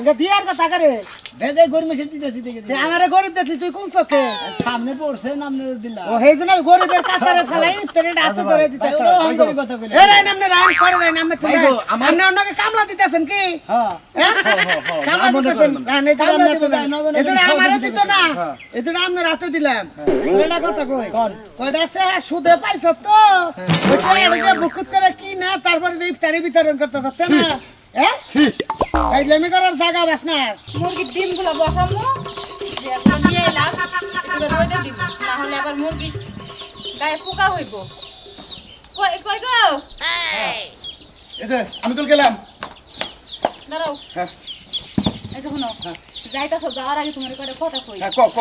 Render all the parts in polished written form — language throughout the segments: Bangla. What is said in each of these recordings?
আগে দিয়ার কথা করে বেগে গরমে সেটি দিতেছি দেখে তুই আমারে গরিব দেখছিস তুই কোন চোখে সামনে পড়ছে নামনে দিলা ও সেই জন্য গরিবের কাতারে ফেলাই তোর এটা হাতে ধরে দিতেছ ওই কথা কইলা এ রাই নামনে রাই পরে রাই নামনে ঠিক আছে আপনি অন্যকে কামলা দিতেছেন কি হ্যাঁ হ্যাঁ কামলা দিতেছেন না নেই তো আমরা তো এটা আমারে দিত না এটা আমরা রাতে দিলাম তোর এটা কথা কই কয়টা সে সুদে পাইছ তো ওটা এটা বুকুত করে কি না তারপরে ইফতারি বিতরণ করতে হচ্ছে না হ্যাঁ এই লেমি করার জায়গা বাস না মুরগির ডিমগুলো বসামু এগুলো নিয়ে এলাম এগুলো রোদে দিব না হলে আবার মুরগি গায়ে পোকা হইব কই কই গো এই যে আমি কল গেলাম দাঁড়াও হ্যাঁ এই যে শোনো যাইতাছো যাওয়ার আগে তোমার করে কথা কই হ্যাঁ ক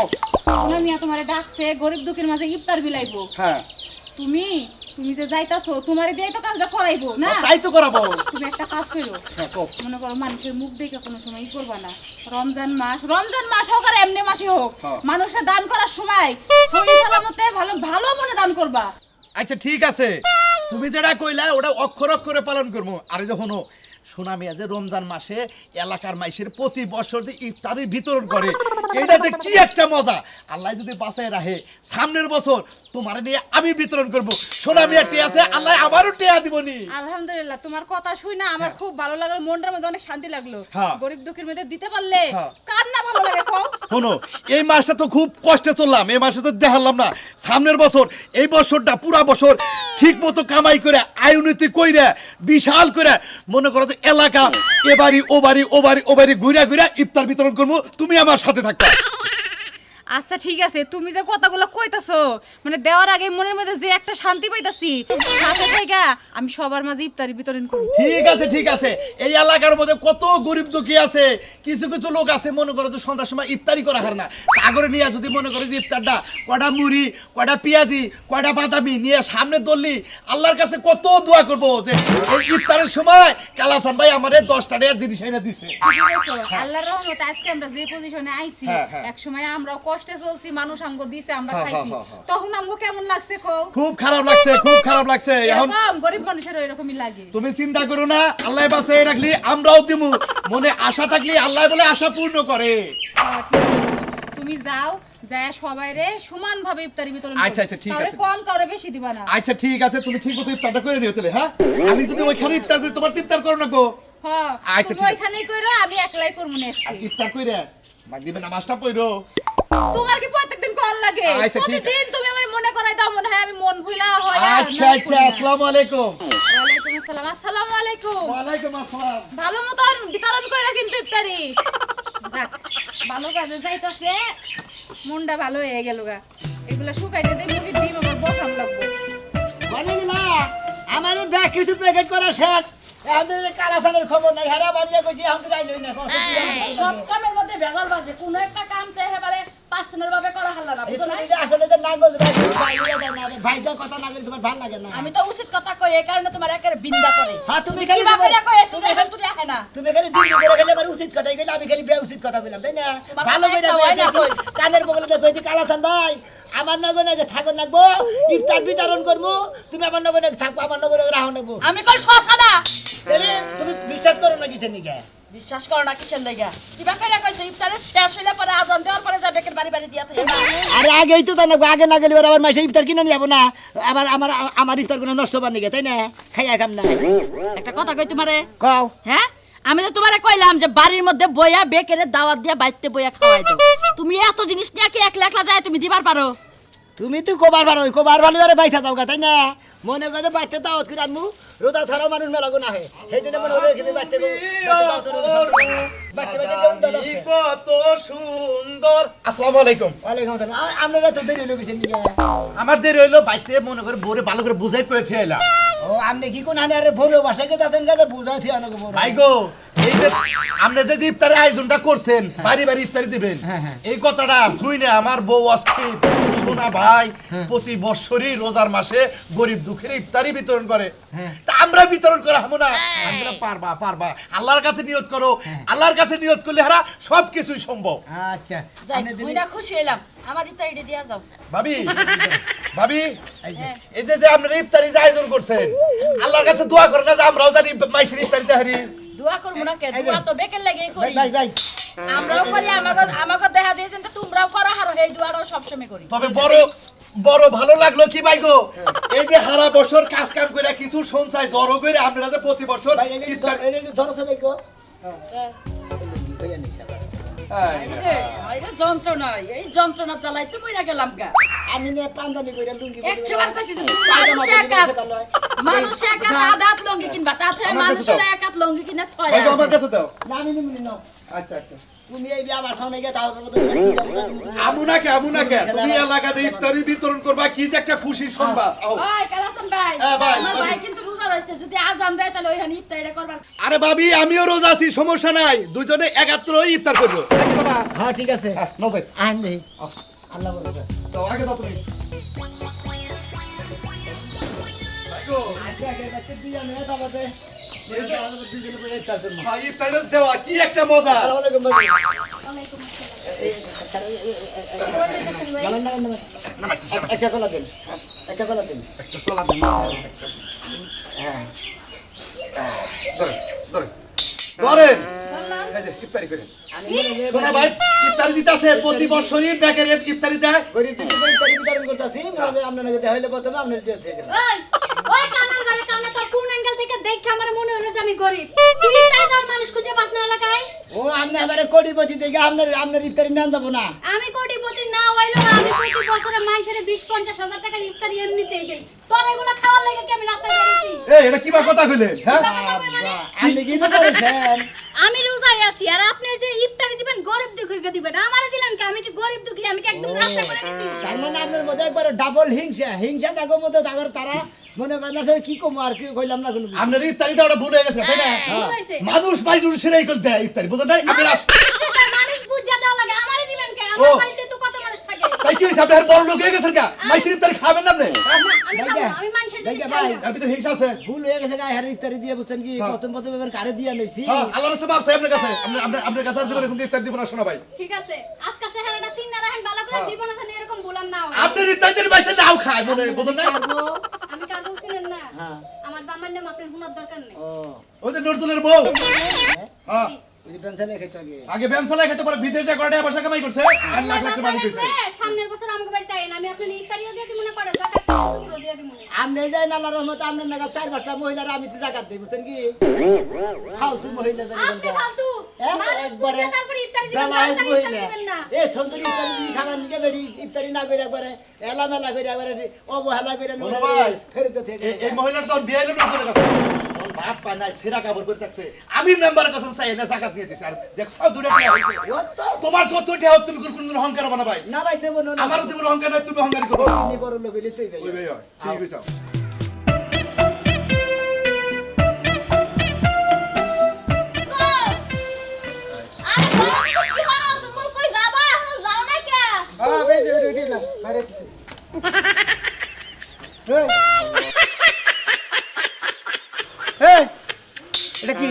ওনা মিয়া তোমারে ডাকছে গরিব দুঃখের মাঝে ইফতার বিলাইবো হ্যাঁ তুমি তুমি যে যাইতাছো তোমারে দিয়ে তো কাজটা করাইবো না তাই তো করাবো তুমি একটা কাজ করো হ্যাঁ ক মনে করো মানুষের মুখ দেখে কোনো সময় করবা না রমজান মাস হোক আর এমনি মাসে হোক হ্যাঁ। মানুষের দান করার সময় সহি সালামতে ভালো ভালো মনে দান করবা আচ্ছা ঠিক আছে তুমি যেটা কইলা ওটা অক্ষর অক্ষরে পালন করবো আরে যখন সোনা মিয়া যে রমজান মাসে এলাকার মাইসের প্রতি বছর যে ইফতারি বিতরণ করে এটা যে কি একটা মজা আল্লাহ যদি বাঁচায় রাখে সামনের বছর তোমার নিয়ে আমি বিতরণ করব সোনা মিয়া টিয়া আছে আল্লাহ আবারও টিয়া দিবনি আলহামদুলিল্লাহ তোমার কথা শুই না আমার খুব ভালো লাগলো মনটার মধ্যে অনেক শান্তি লাগলো হ্যাঁ। গরিব দুঃখীর মধ্যে দিতে পারলে হ্যাঁ। কার না ভালো লাগে কও শোনো এই মাসটা তো খুব কষ্টে চললাম এই মাসে তো দেখালাম না সামনের বছর এই বছরটা পুরা বছর ঠিক মতো কামাই করে আয় উন্নতি কইরা বিশাল করে মনে করো যে এলাকা এবারি ওবারি ঘুরা ঘুরা ইফতার বিতরণ করবো তুমি আমার সাথে থাকবে আচ্ছা ঠিক আছে তুমি যে কথাগুলো কইতাছো মানে দেওয়ার আগে মনের মধ্যে যে একটা শান্তি পাইতাছি সাথে থেকে আমি সবার মাঝে ইফতারি বিতরণ করব ঠিক আছে এই এলাকার মধ্যে কত গরিব দুঃখী আছে কিছু কিছু লোক আছে মনে করো যে সন্ধ্যার সময় ইফতারি করা হয় না কাগরে নিয়ে যদি মনে করো যে ইফতারটা কয়টা মুড়ি কয়টা পেঁয়াজি কয়টা বাদামি নিয়ে সামনে দললি আল্লাহর কাছে কত দোয়া করবো যে এই ইফতারের সময় কালাসান ভাই আমাদের 10টা টাকার জিনিস এনে দিছে আল্লাহর রহমতে আজকে আমরা যে পজিশনে আইছি হ্যাঁ, হ্যাঁ। এক সময় আমরা কষ্টে চলছি মানুষ আমগো দিছে আমরা হ্যাঁ, খাইছি হ্যাঁ, হ্যাঁ। তখন আমগো কেমন লাগছে কও খুব খারাপ লাগছে এখন এরকম গরিব মানুষের এরকমই লাগে তুমি চিন্তা করো না আল্লাহ বাঁচাই রাখলি আমরাও দিমু মনে আশা থাকলে আল্লাহ বলে আশা পূর্ণ করে ঠিক আছে তুমি যাও যায় সবাইরে সমান ভাবে ইফতারি বিতরণ করো। আচ্ছা, ঠিক কাউরে আছে। কম কাউরে বেশি দিবা না আচ্ছা ঠিক আছে তুমি ঠিক মতো ইফতারটা করে নিও তাহলে হ্যাঁ আমি যদি ওইখানে ইফতার করি তোমার ইফতার করো না গো হ্যাঁ আচ্ছা, তুমি ঠিক আছে। ওইখানেই কইরো আমি একলাই করব না আর ইফতার কইরে মাগরিবে নামাজটা পড়ো তোমার কি প্রত্যেকদিন কল লাগে আচ্ছা, ঠিক আছে। প্রতিদিন তুমি আমার মনে করাই দাও মনে হয় আমি মন ভুলা হয় আর আচ্ছা নামাজ আচ্ছা পড়ি না। আসসালামু আলাইকুম ওয়ালাইকুম আসসালাম আসসালামু আলাইকুম ওয়ালাইকুম আসসালাম ভালো মতন বিতরণ কইরা কিন্তু ইফতারি যাক ভালো কাজে যাইতাছে মনটা ভালো হয়ে গেল গা এগুলা শুকাইতে দেই মুরগির ডিম আমার বসাম লাগবে মানে দিলা আমার এই ব্যাগ কিছু প্যাকেট করা শেষ আমাদের যে কালাসানের খবর নাই হারা বাড়িয়ে কইছি এখন তো যাইলই না সব কামের মধ্যে ভেজাল বাজে কোন একটা কাম তে এবারে পার্সোনাল ভাবে করা হল্লা না বুঝছো না? আসলে যে না বলতে ভাই ভাইদের কথা না বলে তোমার ভালো লাগে না আমি তো উচিত কথা কই এই কারণে তোমার একেবারে বিন্দা করে হ্যাঁ তুমি খালি কিবা করে কই এসে তুমি দেখুন তুই রাখে না তুমি খালি জিন্দু করে গেলে আমার উচিত কথাই কইলে আমি খালি বে উচিত কথা বললাম তাই না তোমার ভালো কথা করে একটা হয় না কই। কানের বগলে কইছি কালাসান ভাই আমার নগর নাকি থাকো নাকবো ইফতার বিতরণ করবো তুমি আমার নগর নাকি থাকবো আমার নগর রাহো নাকবো আমি কল ছসা না তাহলে তুমি বিশ্বাস করো না কিসের নিকে বিশ্বাস করো না কিসের লাগা কিবা করে কইছে ইফতারে শেষ হইলে পরে আজান দেওয়ার পরে যাবে কেন বাড়ি দিয়া তো আরে আগেই তো না আগে না গেলে আবার মাসে ইফতার কিনে নিয়ে যাবো না আবার আমার ইফতার কোনো নষ্ট হবার নিকে তাই না খাইয়া খাম না একটা কথা কই তোমারে কও হ্যাঁ আমি তো তোমারে কইলাম যে বাড়ির মধ্যে বইয়া বেকেরে দাওয়াত দিয়া বাইতে বইয়া খাওয়াই দাও তুমি এত জিনিস নিয়ে কি একলা একলা যায় তুমি দিবার পারো তুমি তো কোবার ভালো কোবার ভালো আরে পয়সা দাও গা তাই না মনে করে বাইতে দাওয়াত করে আনমু রোদা ছাড়াও মানুষ মেলা গুণ আহে সেই জন্য মনে হয় কিন্তু বাইতে কত সুন্দর আসসালামু আলাইকুম ওয়ালাইকুম আসসালাম আপনারা তো দেরি হলো কিসের নিকে আমার দেরি হইলো বাইতে মনে করে বোরে ভালো করে বুঝাই করে থেলা ও আপনি কি কোন আনে আরে ভোলো বাসায় কে তাতেন কাছে বুঝাছি অনেক বড় ভাই গো এই যে আপনি যে ইফতারের আয়োজনটা করছেন বাড়ি বাড়ি ইফতারি দিবেন এই কথাটা শুনে আমার বউ অস্থির সোনা ভাই প্রতি বছরই রোজার মাসে গরিব দুঃখের ইফতারি বিতরণ করে তা আমরা বিতরণ করা হবো না আমরা পারবা আল্লাহর কাছে নিয়ত করো আল্লাহর কাছে নিয়ত করলে হারা সবকিছুই সম্ভব আচ্ছা যাই আপনি দিলে বুইরা খুশি হইলাম আমার ইফতারিটা দিয়া যাও ভাবি এই যে আপনারা ইফতারি যে আয়োজন করছেন আল্লাহর কাছে দোয়া করেন না যে আমরাও জানি মাইশের ইফতারিতে হারি দোয়া করবো না কে এই যে। দোয়া তো বেকের লাগেই ভাই করি ভাই ভাই আমরাও করি আমাকে দেখা দিয়েছেন তো তোমরাও করো আর এই দোয়াটাও সবসময় করি তবে বড় ভালো লাগলো কি ভাই গো এই যে সারা বছর কাজ কাম করে কিছু সঞ্চয় জড়ো করে আপনারা যে প্রতি বছর ভাই এনে ইফতার ধরো সবাই গো ভাইয়া নিছে এটা যন্ত্রণা এই যন্ত্রণা চালাইতে বইরা গেলাম গা আমি নে পাঞ্জাবি কইরা লুঙ্গি একশো বার কাছে মানুষ একাত আদাত লঙ্গি কিনবা তাতে আমার কাছে মানুষের দাও। একাত লঙ্গি কিনা ছয় ভাই গো, আমার আছে। কাছে দাও না আমি নিমুনি নাও আচ্ছা আচ্ছা তুমি এই বিয়া আমার সামনে গিয়ে তাহলে মধ্যে তুমি আমুনাকে তুমি এলাকাতে ইফতারি বিতরণ করবা কি যে একটা খুশির সংবাদ আও। ওই কালাসান ভাই হ্যাঁ, ভাই, আমার ভাবি। ভাই কিন্তু রোজা রয়েছে যদি আজান দেয় তাহলে ওইখানে ইফতারিটা করবার আরে ভাবি আমিও রোজা আছি সমস্যা নাই দুজনে একাত্র ইফতার করবো নাকি দাদা হ্যাঁ ঠিক আছে হ্যাঁ নাও যাই আইন দেই আল্লাহ বলে দাও আগে দাও তুমি ভাই গো, আগে আগে বাচ্চা দিয়ে আমি তাবাতে এই যে- দুজনে করে ইফতার করব ভাই ইফতারটা দেওয়া কি একটা মজা আসসালামু আলাইকুম ভাই একটা কলা দিন একটা কলা দিন একটা চলা দিন হ্যাঁ ধরে ধরে ধরেন এই যে ইফতারি করেন আমি শোনা ভাই ইফতারি দিতেছে প্রতি বছরই ব্যাগের ইফতারি দেয় গরিব ইফতারি বিতরণ করতেছি মনে আপনার নাকি হইলে প্রথমে আপনার দিয়ে থেকে ওই ওই কামাল ঘরে কামনা তোর কোন অ্যাঙ্গেল থেকে দেখে আমার মনে হলো যে আমি গরিব তুই ইফতারি দেওয়ার মানুষ খুঁজে পাস না এলাকায় ও আপনি এবারে কোটিপতি থেকে আপনার ইফতারি নেন যাবো না আমি কোটিপতি না হইলো আমি প্রতি বছরে মানুষের 20-50 হাজার টাকার ইফতারি এমনিতেই দেই তোর এগুলো খাওয়ার লাগে কি আমি রাস্তায় বেরিয়েছি এই এটা কি বা কথা কইলেন হ্যাঁ আপনি কি করেছেন আমি রোজায় আছি আর আপনি যে ইফতারি দিবেন গরিব দুঃখীকে দিবেন আমারে দিলেন কি আমি কি গরিব দুঃখী আমি কি একদম রাস্তায় পড়ে গেছি তার মানে আপনার মধ্যে একবার ডাবল হিংসা থাকার মধ্যে থাকার তারা মনে করেন না, কি কম আর কি কইলাম না কোনো কিছু। আপনার ইফতারি দেওয়াটা ভুল হয়ে গেছে তাই না ভুল হয়েছে। মানুষ বাইজুর সেরাই করে দেয় ইফতারি বুঝলেন নাই আপনি মানুষ বুঝা দেওয়া লাগে আমারে দিবেন কি ও। আমার বাড়িতে তো কত মানুষ থাকে তাই কি হয়েছে আপনার বড় লোক হয়ে গেছেন কা মাইসির ইফতারি খাবেন না আপনি আমি খাবো আমি মানুষের জিনিস দেখে খাই ভাই, না আপনি তো হিংসা আছে ভুল হয়ে গেছে গায়ে হারে ইফতারি দিয়ে বুঝছেন কি প্রথম এবার কারে দিয়ে লইছি হ্যাঁ আল্লাহর রাস্তে মাপ চাই আপনার কাছে আপনার কাছে আর জীবনে কোনো ইফতারি দিব না শোনা ভাই ঠিক আছে আজকে চেহারাটা চিন্তা রাখেন ভালো করে জীবন আছে না এরকম বলার না হয়। আপনার ইফতারি দিয়ে মাইসির নাও খায় মনে বুঝলেন নাই আমি কার্টুন ছিলেন না হ্যাঁ। আমার জামার নাম আপনার শোনার দরকার নেই ও ওই যে নজরুলের বউ হ্যাঁ ওই পেনশনে খেতে আগে আগে ব্যায়াম চালাই খেতে পারে বিদেশ যা করে পয়সা কামাই করছে আর লাখ লাখ মালিক হইছে সামনের বছর আমাকে বাড়িতে আইন আমি আপনার ইফতারিও দিয়ে দিব না করে জাকাত শুক্র দিয়ে দিব না আমনে যাই না আল্লাহর রহমতে আমনে নাগা 4-5টা মহিলারা আমি তো জাকাত দেই বুঝছেন কি ফালতু মহিলা আপনি ফালতু একবারে তারপর ইফতারি দিবেন বেলায়েত তাড়াতাড়ি মহিলা ইফতারি দিবেন না এ সুন্দরী ইফতারি দিয়ে খাবার নিকে বেড়ি ইফতারি না করে একবারে এলামেলা করে একবারে অবহেলা করে বলো ভাই, ফেরত থেকে এই মহিলার তো বিয়ে হলো নজরের কাছে ওর বাপ বানায় ছেঁড়া কাপড় পরে থাকছে আমি মেম্বারের কাছে চাই না জাকাত নিয়ে দিছি আর দেখছো দূরে টিয়া হইছে তোমার যত টিয়া হোক তুমি কোন অহংকার বানা ভাই না ভাই দেব না আমারও জীবন অহংকার নাই তুমি অহংকার করো কি বড় লোক হইলে তুই ভাই ওই ভাই হয়, ঠিক হইছে আরে গরমে তো কি হলো তুমি কই যাবা এখন যাও না কে হ্যাঁ ভাই দেব দিলাম মারে দিছি এই এটা কি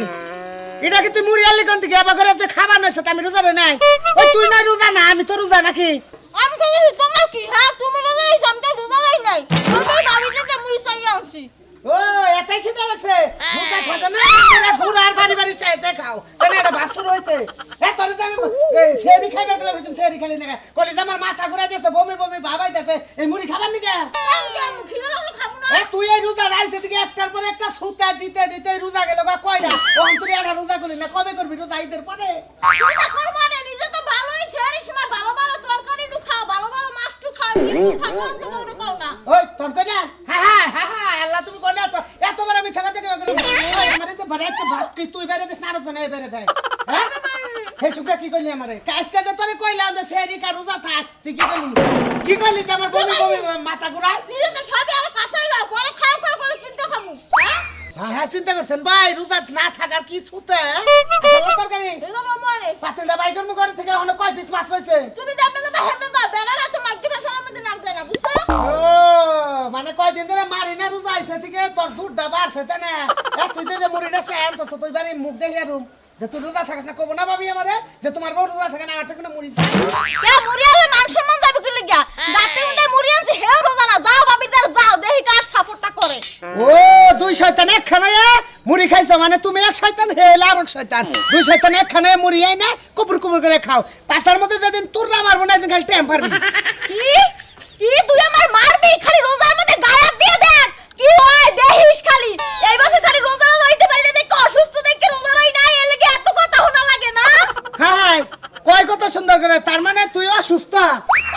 এটা কি তুই মুড়ি আলি কোন থেকে আবার করে যে খাবার নইছে আমি রোজা নাই ওই তুই না রোজা না আমি তো রোজা নাকি আমি তো তোমার কি হ্যাঁ তুমি রোজা রইছ আমি তো রোজা নাই নাই তুমি বাড়িতে তো মুড়ি চাই আনছি ও এটাই খিদে লাগছে মুখে খাবে না তোরা ঘুরার বাড়ি বাড়ি চাইতে খাও তাহলে এটা ভাত শুরু হয়েছে এ তোর তো আমি এই সেরি খাইবার গেলাম সেরি খালি না কলি আমার মাথা ঘুরাই দিয়েছে বমি বমি ভাবাইতেছে এই মুড়ি খাবার নিকে আমি খিদে লাগলো খাবো না এ তুই এই রোজা রাইছে দিকে একটার পর একটা সুতা দিতে দিতে রোজা গেল বা কয়টা ও তুই একটা রোজা করলি না কবে করবি রোজা ঈদের পরে রোজা করব না নিজে তো ভালোই শেয়ারের সময় ভালো ভালো তরকারি টু খাও ভালো ভালো মাছ টু খাও ডিম খাও তো বড় খাও না ওই তোর কইনা হ্যাঁ আল্লাহ তুমি কোনে এত বড় মিছা কথা কেন করবি আমারে তো বাড়াইছে ভাত কি তুই বেরে দিস না আর তো নাই বেরে দেয় হ্যাঁ হে সুকা কি কইলি আমারে কাজকে যে তোরে কইলাম যে সেরি কা রোজা থাক তুই কি কইলি যে আমার বমি বমি মাথা ঘুরায় নিজে তো সবই আমার কাছেই না পরে খাও খাও করে চিন্তা খাবো হ্যাঁ হ্যাঁ চিন্তা করছেন ভাই রোজা না থাকার কি ছুতে তরকারি রোজা রমনে পাতিলটা বাই করমু ঘরে থেকে অনেক কয় পিস মাছ রয়েছে তুমি দেখবে না হেমে বা বেড়া রাতে মাগি ফেসার মধ্যে নাক যায় না বুঝছো ও মানে কয়দিন ধরে মারি না রোজা আইছে থেকে তোর সুটটা বাড়ছে তাই না তুই যে মুড়িটা চান তো তুই বাড়ি মুখ দেখে রুম যে তুই রোজা থাকিস না কব না ভাবি আমারে যে তোমার বউ রোজা থাকে না আমার থেকে মুড়ি চাই কে মুড়ি আলে মানুষের মন যাবে কি লাগিয়া যাতে উঠে মুড়ি আনছে হেও রোজা না যাও বাবির দ্বার যাও দেখি কার সাপোর্টটা করে ও দুই শয়তান একখানে মুড়ি খাইছো মানে তুমি এক শয়তান হেল আর এক শয়তান দুই শয়তান একখানে মুড়ি আই না কুপুর কুপুর করে খাও পাশার মধ্যে যেদিন তোররা মারবো না দিন খালি টেম পারবি কি কি তুই আমার মারবি খালি রোজার মধ্যে গায়াত দিয়ে দেখ কি হয় দেখিস খালি এই বছর খালি রোজা রইতে পারি না দেখো অসুস্থ দেখে রোজা রই না এর লাগি এত কথা শোনা লাগে না হ্যাঁ কয় কত সুন্দর করে তার মানে তুই অসুস্থ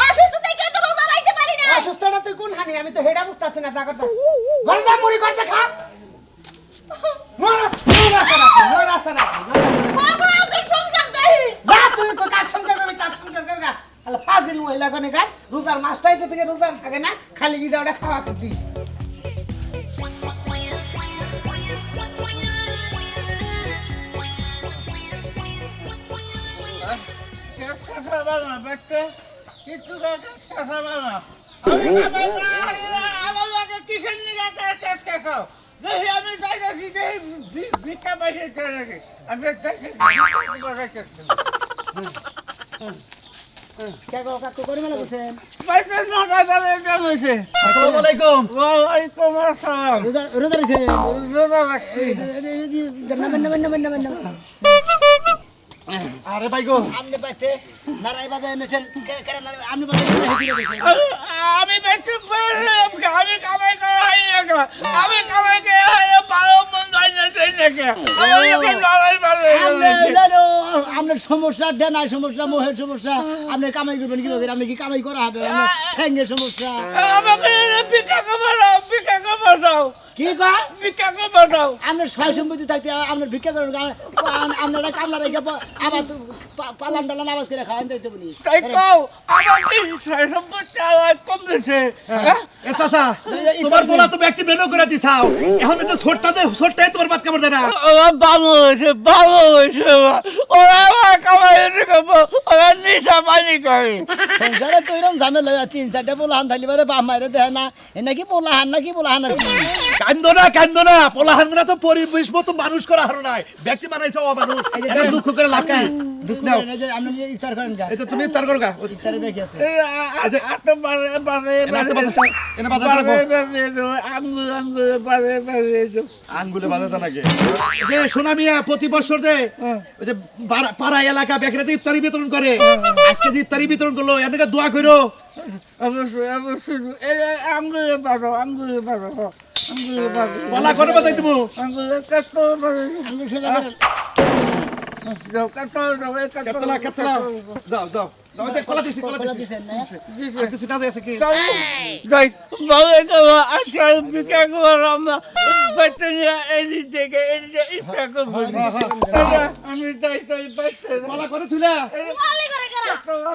অসুস্থ দেখে তো রোজা রইতে পারি না অসুস্থটা তুই কোন হানি আমি তো হেডা বুঝতাছি না যা করতে ঘরে যা মুড়ি ঘরে যা খা ফাজিল মহিলা কোনে গাছ রোজার মাছটাই থেকে রোজার থাকে না খালি ইটা ওটা খাওয়া করতি কাকু করে মেলা করছেন আসসালামু আলাইকুম রোজা রয়েছে আরে ভাই গো আপনি পাইতে নারাই বাজায় এনেছেন আপনি বাজায় আমি বেশি আমি কামাই করে আমি কামাই করে বারো মন আপনার সমস্যা ডেনার সমস্যা মোহের সমস্যা আপনি কামাই করবেন কি হবে আপনি কি কামাই করা হবে ঠ্যাঙ্গের সমস্যা আমাকে পিকা খাবার দাও কি কয় ভিক্ষা খাবার দাও আপনার সয় সম্পত্তি থাকতে আপনার ভিক্ষা করেন আপনারা কামলা রেখে আমার তো পালান টালান আওয়াজ করে খাওয়ান দিতে বলি তাই কও আমার কি সম্পত্তি আওয়াজ কম দিছে এ চাচা তোমার বলা তুমি একটি মেনু করে দিছাও এখন যে ছোটটাই তোমার বাদ কামড় দেয় না ওরা ভালো হয়েছে ওরা আমার কামাই খাবো ওরা নিশা পানি করে সংসারে তো এরকম ঝামেলা তিন চারটা পোলাহান থাকলে পারে বাপ মায়ের দেয় না এ নাকি পোলাহান নাকি পোলাহান আর কি কান্দো না পোলাহানরা তো পরিবেশ মতো মানুষ করা হারো নাই ব্যক্তি বানাইছো মানুষ এটা দুঃখ করে লাভ নাই দুঃখ নাও। করে যে আপনি যে ইফতার করেন গা এই তো তুমি ইফতার করো গা ইফতারে দেখি আছে এনে বাজার দেবো আঙ্গুলে বাজাতে লাগে যে সোনা মিয়া প্রতি বছর যে ওই যে পাড়া এলাকা বেকরাতে ইফতারি বিতরণ করে আজকে যে ইফতারি বিতরণ করলো এদিকে দোয়া করো বলা করে বাজাই তুমি আঙ্গুল সোজা করেন কেতলা যাও যাও দাও যে কলা দিছি কলা দিছেন না আর কিছু কাজ আছে কি কলা করে তুলা মালি করে করা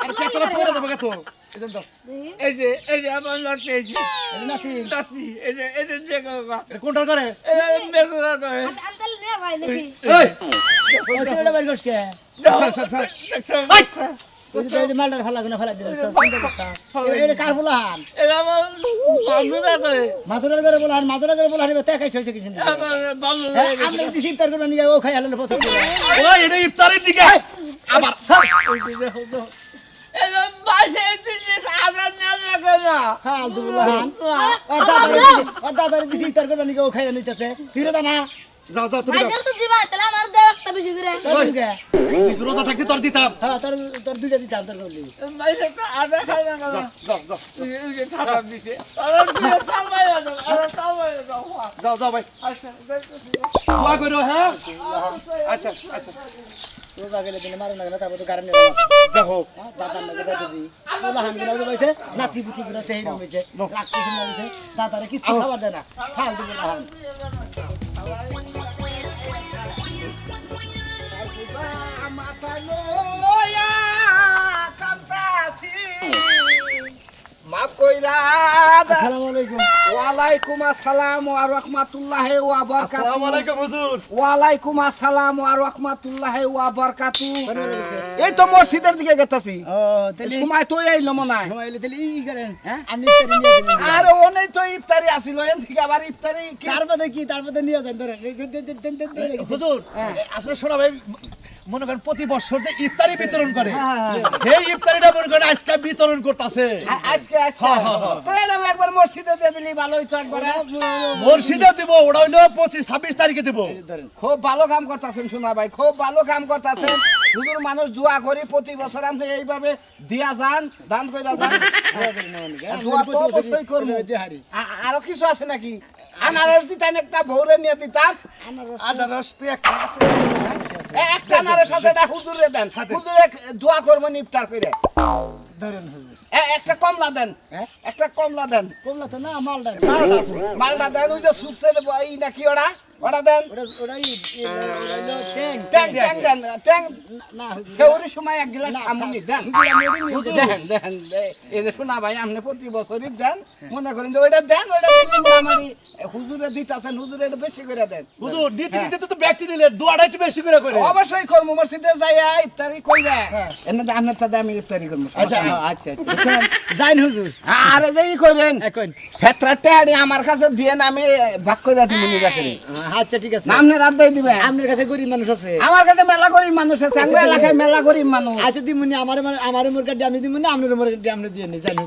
আর কেতলা পড়ে দেবো কত এজন দাও এটা কোনটা করে আমি তাহলে নে ভাই দেখি এই ওই তো এটা বাইর করছে স্যার ওই যে মালটার ফালা গুনা ফালা দিলেন সব সুন্দর কথা এটা কার পোলাহান মাদুরের ঘরে পোলাহান মাদুরের ঘরে পোলাহান এবার তেকাই হয়েছে কিছু আমরা যদি ইফতার করবেন নিয়ে ও খাই হালালে পছন্দ ওই এটা ইফতারের দিকে আবার ফালতু পোলাহান আর দাদার দিছি ইফতার করবেন নিয়ে ও খাই নিতেছে ফিরে দা না যাও তুমি ভাই যাও স্যার তো দিবা তাহলে আমার দেও একটা বেশি করে তোর দিকে তুই রোজা থাকতে তোর দিতাম হ্যাঁ তোর দুইটা দিতাম তোর করলি যাও ভাই দোয়া করো হ্যাঁ আচ্ছা রোজা গেলে দিনে মারো না তারপর তো গাড়ি দেখো দাদার নাকি দিবি পোলাহান গুলো বলছে নাতি পুতি গুলো সেই রকম হয়েছে রাখতে শুনে বলছে দাদারে কিচ্ছু খাবার দেয় না ফালতু পোলাহান মাফ কইরা আসসালামু আলাইকুম ওয়ালাইকুম আসসালাম ওয়া রাহমাতুল্লাহি ওয়া বারাকাতুহু আসসালামু আলাইকুম হুজুর ওয়ালাইকুম আসসালাম ওয়া রাহমাতুল্লাহি ওয়া বারাকাতুহু এই তো মসজিদের দিকে গেতাছি ও তাহলে সময় তো এইলো মনে হয় সময় এলে তাহলে ই করেন হ্যাঁ? আপনি ইফতারি নিয়ে যাবেন আর ওনেই তো ইফতারি আসিল এন থেকে আবার ইফতারি কি তারপরে কি তারপরে নিয়ে যান ধরেন হুজুর আসলে শোনা ভাই মনে করেন প্রতি বছর যে ইফতারি বিতরণ করে এই ইফতারিটা মনে করেন আজকে বিতরণ করতেছে আজকে তো এরকম একবার মসজিদে দিয়ে দিলি ভালো হইতো একবার মসজিদে দিব ওটা হইলো 25-26 তারিখে দিব খুব ভালো কাম করতেছেন শোনা ভাই খুব ভালো কাম করতেছেন হুজুর মানুষ দোয়া করি প্রতি বছর আপনি এইভাবে দিয়া যান দান কইরা যান দোয়া তো অবশ্যই করব আরো কিছু আছে নাকি আনারস দিতেন একটা ভৌরে নিয়ে দিতাম আনারস তো একটা আছে একটা আনারস আছে এটা হুজুরে দেন হুজুরে দোয়া করবেন ইফতার করে ধরেন হুজুর একটা কমলা দেন একটা কমলা দেন কমলা তো না মালটা মালটা দেন ওই যে সুপসের এই নাকি ওটা দেন ওটাই ট্যাং ট্যাং ট্যাং দেন ট্যাং না সেউরির সময় এক গ্লাস খামুনি দেন দেখেন দেখেন এই যে শোনা ভাই আপনি প্রতি বছরই দেন মনে করেন যে ওইটা দেন ওইটা মোটামুটি হুজুরে দিতেছেন হুজুরে এটা বেশি করে দেন হুজুর নীতি নীতি তো ব্যক্তি নিলে দোয়াটা একটু বেশি করে করে অবশ্যই কর্ম মসজিদে যাইয়া ইফতারি কইরা এনে আপনার তাতে আমি ইফতারি করবো আচ্ছা আচ্ছা যাইন হুজুর আরে যেই করেন এখন ফেতরা টেহাড়ি আমার কাছে দিয়ে আমি ভাগ করে দিব নি রাখেন আচ্ছা ঠিক আছে সামনে রাত দিয়ে দিবে আপনার কাছে গরিব মানুষ আছে আমার কাছে মেলা গরিব মানুষ আছে আমার এলাকায় মেলা গরিব মানুষ আচ্ছা দিমুনি আমার মুরগাটি আমি দিমুনি আপনার মুরগাটি আপনি দিয়ে নি জানি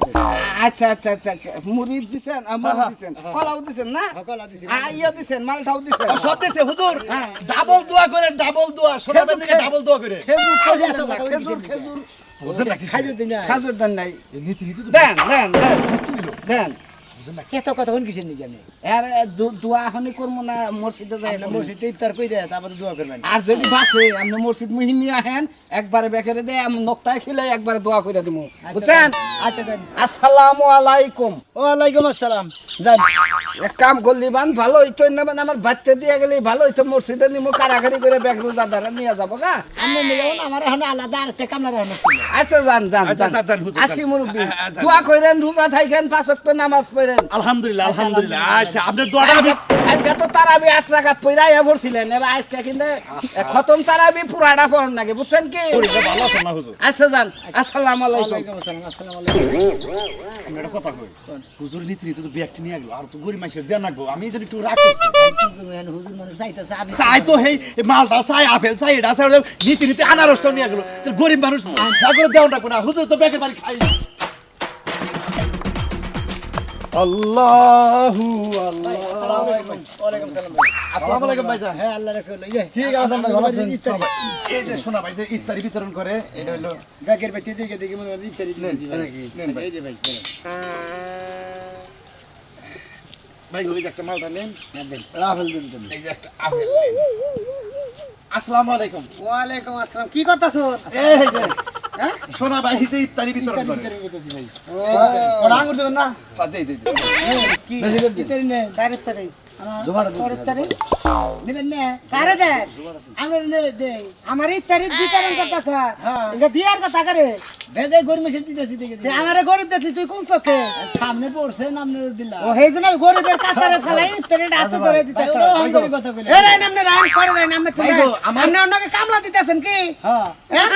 আচ্ছা আচ্ছা আচ্ছা আচ্ছা মুড়ি দিছেন মুড়ি দিছেন কলাও দিছেন না কলা দিছি ইয়ে দিছেন মালটাও দিছেন সব দিছে হুজুর ডাবল দোয়া করেন ডাবল দোয়া শোনাবেন নাকি ডাবল দোয়া করে খেজুর খেজুর বুঝেন নাকি খাজুর দিন খাজুর দেন নাই নীতি নীতি তো দেন দেন দেন দেন কেত কথা কোন কিসের নিকে আমি এর দোয়া হনি করবো না মসজিদে যাই আপনি মসজিদে ইফতার কইরা তারপরে দোয়া করবেন আর যদি বাসে আপনি মসজিদ মুহিন নিয়ে আহেন একবারে বেকারে দেয় আমি নক্তায় খেলে একবারে দোয়া করে দিব বুঝছেন আচ্ছা দেন আসসালামু আলাইকুম ওয়ালাইকুম আসসালাম যান এক কাম করলি বান ভালো হইতো না মানে আমার বাচ্চা দিয়ে গেলে ভালো হইতো মসজিদে নিমু কারাকারি করে ব্যাগ রোজাদারা নিয়ে যাবো গা আপনি নিয়ে যাবেন আমার এখন আলাদা আরেকটা কামলা রাখা ছিল আচ্ছা যান যান আচ্ছা, যান, হুজুর, আসি যান। মুরব্বী যান। দোয়া করেন রোজা থাকেন 5 ওয়াক্ত নামাজ পড়েন আলহামদুলিল্লাহ আলহামদুলিল্লাহ আচ্ছা আপনার দোয়াটা আমি আজকে তো তারাবি 8 রাকাত পড়া ইয়া পড়ছিলেন এবার আজকে কিন্তু খতম তারাবি পুরাটা পড়ন নাকি বুঝছেন কি শরীরটা ভালো আছে না হুজুর আচ্ছা যান আসসালামু আলাইকুম ওয়ালাইকুম আসসালাম আসসালামু আলাইকুম আমি একটা কথা কই হুজুর নীতি নীতি তো ব্যক্তি নিয়ে গেল আর তো গরিব মানুষের দেন রাখবো আমি যদি একটু রাখ করছি কি করবেন হুজুর মানুষ চাইতাছে আমি চাই তো হেই মালটা চাই আপেল চাই এটা চাই নীতি নীতি আনারসটাও নিয়ে গেল গরিব মানুষ করে দেওয়া রাখবো না হুজুর তো ব্যাগের বাড়ি খাই আল্লাহু আল্লাহ আসসালামু আলাইকুম ওয়ালাইকুম সালাম আসসালামু আলাইকুম ভাইজান হ্যাঁ আল্লাহ রাসূল এই যে ঠিক আছে ভাই ভালো আছেন ইফতারি এই যে শোনা ভাই যে ইফতারি বিতরণ করে এটা হলো গাকের বাইতে দেখে দেখে মনে হয় ইফতারি দিয়েছি নেন ভাই। এই যে ভাই ভাই ওই যে একটা মালটা নেন রাফেল দিন তুমি এই যে একটা আপেল নেন। আসসালামু আলাইকুম ওয়ালাইকুম আসসালাম কি করতাছ এই যে শোনা ভাই যে ইফতারি বিতরণ করে ওরা আঙ্গুর দেবেন না হ্যাঁ দেই দেই কি ইফতারি নে তারিফ তারিফ জোমাড়া তারিফ নেবেন না কারে দেন আমার নে দে আমার এই তারিফ বিতরণ করতাছ হ্যাঁ। এটা দিয়ার কথা করে বেগে গরমে সেটি দিতেছি দেখে যে আমারে গরিব দেখলি তুই কোন চোখে সামনে পড়ছে নামনে দিলা ও সেই জন্য গরিবের কাতারে ফেলাই ইফতারিটা হাতে ধরে দিতেছ কথা কইলে এ রাই নামনে রান পরে রাই নামনে ঠিক ভাই গো, আমার- আপনি অন্যকে কামলা দিতেছেন কি হ্যাঁ হ্যাঁ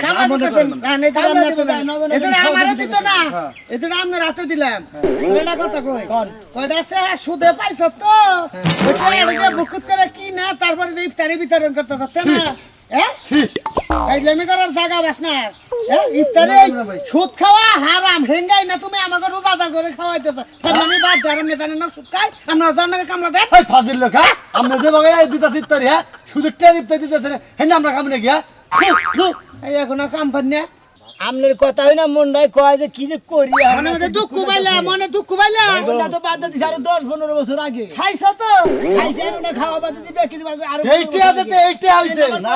কামলা দিতেছেন রান এই কামলা দিলাম দিব, তাই নজনে এটা সব আমারে দিতে দিত না এটা আপনার হাতে দিলাম তোর এটা কথা কই কয়টা সে সুদে পাইছ তো ওইটা এটা বুকুত করে কি না তারপরে যে ইফতারি বিতরণ করতে হচ্ছে না হ্যাঁ এই লেমি করার জায়গা বাস না হ্যাঁ ইফতারি সুদ খাওয়া হারাম হেঙ্গাই না তুমি আমাকে রোজাদার করে খাওয়াইতেছ তাহলে আমি বাদ ধরম না জানেন না সুদ খাই আর নজরনাকে কামলা দেয় এই ফাজিল লোক হ্যাঁ আমরা যে বাগায় দিতাছি ইফতারি হ্যাঁ শুধু কে ইফতারি দিতেছে হেন আমরা কামনে গিয়া এই এখনো কাম পান না আমনের কথা হই না মনটাই কয় যে কি যে করি মনে মধ্যে দুঃখ পাইলা মনে দুঃখ পাইলা ওটা তো বাদ দিছি আরো 10-15 বছর আগে খাইছ তো খাইছে না খাওয়া বাদ দিবে কিছু আর এইটা দিতে এইটা হইছে না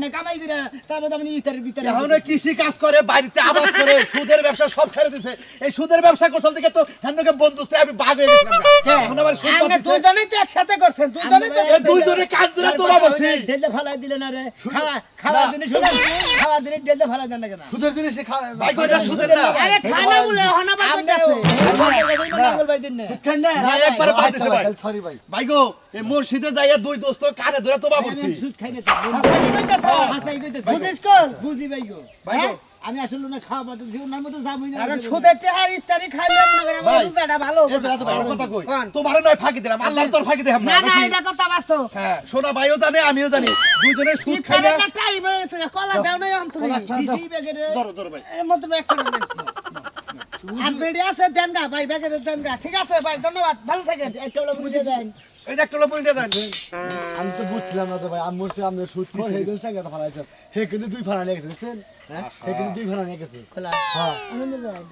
না কামাই করে তারপর আপনি ইফতারি বিতরণ এখন কৃষি কাজ করে বাড়িতে আবাদ করে সুদের ব্যবসা সব ছেড়ে দিছে এই সুদের ব্যবসা করতে থেকে তো হেনকে বন্ধুস্তে আমি ভাগ হয়ে গেছিলাম এখন আবার সুদ আপনি পাচ্ছি দুজনেই তো একসাথে করছেন দুজনেই তো এই দুইজনে কাজ ধরে তোলা বসি ঢেলে ফালাই দিলেন আরে খাওয়ার দিনে শুনেন খাওয়ার দিনে ঢেলে ফালাই দেন না কেন সুদের জিনিস ভাই কইরা সুদের না আরে খানা বলে হনাবার কইতাছে নাঙ্গল ভাই দিন না না একবার পাইতেছে ভাই সরি ভাই ভাই গো এই মসজিদে যাইয়া দুই দোস্ত কানে ধরে তোবা পড়ছি সুদ খাই না হাসাই কইতাছে হাসাই কইতেছে বুঝিস কর বুঝি ভাই গো ভাই গো আমি আসলে না খাওয়া বাদ দিই ওনার মধ্যে যাবই না কারণ সুদের টেহার ইত্যাদি খাইলে মনে করেন আমার ভাই, রোজাটা ভালো এই তো এত ভালো কথা কই কোন? তোমারে নয় ফাঁকি দিলাম আল্লাহর তোর ফাঁকি দিলাম না না না নাকি? এটা কথা বাস্তব হ্যাঁ সোনা ভাইও জানে আমিও জানি দুইজনে সুদ খাই ইত্যাদি না একটা টাইম হয়ে গেছে কলা দাও নাই অন্তরে দিছি ব্যাগে ধরো ধরো ভাই এর মধ্যে একটা আর বেড়ে আছে দেনগা ভাই ব্যাগে দেনগা ঠিক আছে ভাই ধন্যবাদ ভালো থাকেন একটা হলো বুঝে দেন এই যে একটা লোক পয়েন্টে যান আমি তো বুঝছিলাম না তো ভাই আমি বলছি আপনি সুদ করে এই দিন সাথে ফালাইছেন হে কিন্তু দুই ফালা নিয়ে গেছে বুঝছেন হ্যাঁ হে কিন্তু দুই ফালা নিয়ে গেছে খোলা হ্যাঁ আনন্দ দেন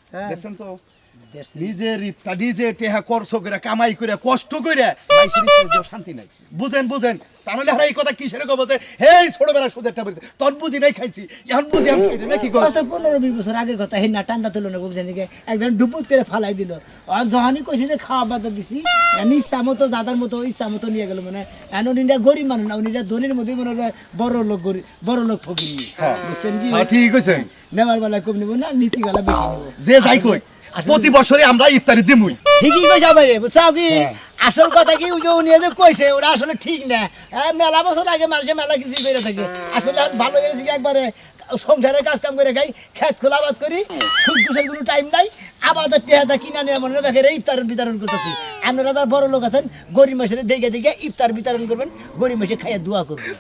স্যার দেখছেন তো নিজের ইফতা নিজে টেহা করছো করে কামাই করে কষ্ট করে মাইসের ইফতারে শান্তি নাই বুঝেন বুঝেন তাহলে হারা এই কথা কিসের কব যে হেই ছোটবেলা সুদেরটা বলতে তোর বুঝি নাই খাইছি এখন বুঝি আমি খাই না কি কর 15-20 বছর আগের কথা হে না টান্ডা তুলো না বুঝছেন কি একদম ডুবুত করে ফালাই দিল আর যখনই কইছে যে খাওয়া বাদ দিছি এনি ইচ্ছা মতো দাদার মতো ইচ্ছা মতো নিয়ে গেল মানে এখন উনিরা গরিব মানুষ না উনিরা ধনির মধ্যে মনে হয় বড় লোক গরিব বড় লোক ফকির বুঝছেন কি হ্যাঁ ঠিক কইছে নেওয়ার বেলা কম নিব না নীতি গলা বেশি নিব যে যাই কই প্রতি বছরে আমরা ইফতারি দিমুই ঠিকই কইছা ভাই বুঝছাও কি আসল কথা কি ওই যে উনি যে কইছে ওরা আসলে ঠিক না মেলা বছর আগে মানুষে মেলা কিছু করে থাকে আসলে এখন ভালো হয়েছে কি একবারে সংসারের কাজ কাম করে খাই খেত খোলা আবাদ করি সুদ ঘুষের কোনো টাইম নাই আবাদের টেহাদা কিনা নিয়ে মনে বেখে ইফতারের বিতরণ করতেছি আপনারা যারা বড় লোক আছেন গরিব মাসের দেখে দেখে ইফতার বিতরণ করবেন গরিব মাসে খাইয়া দোয়া করবেন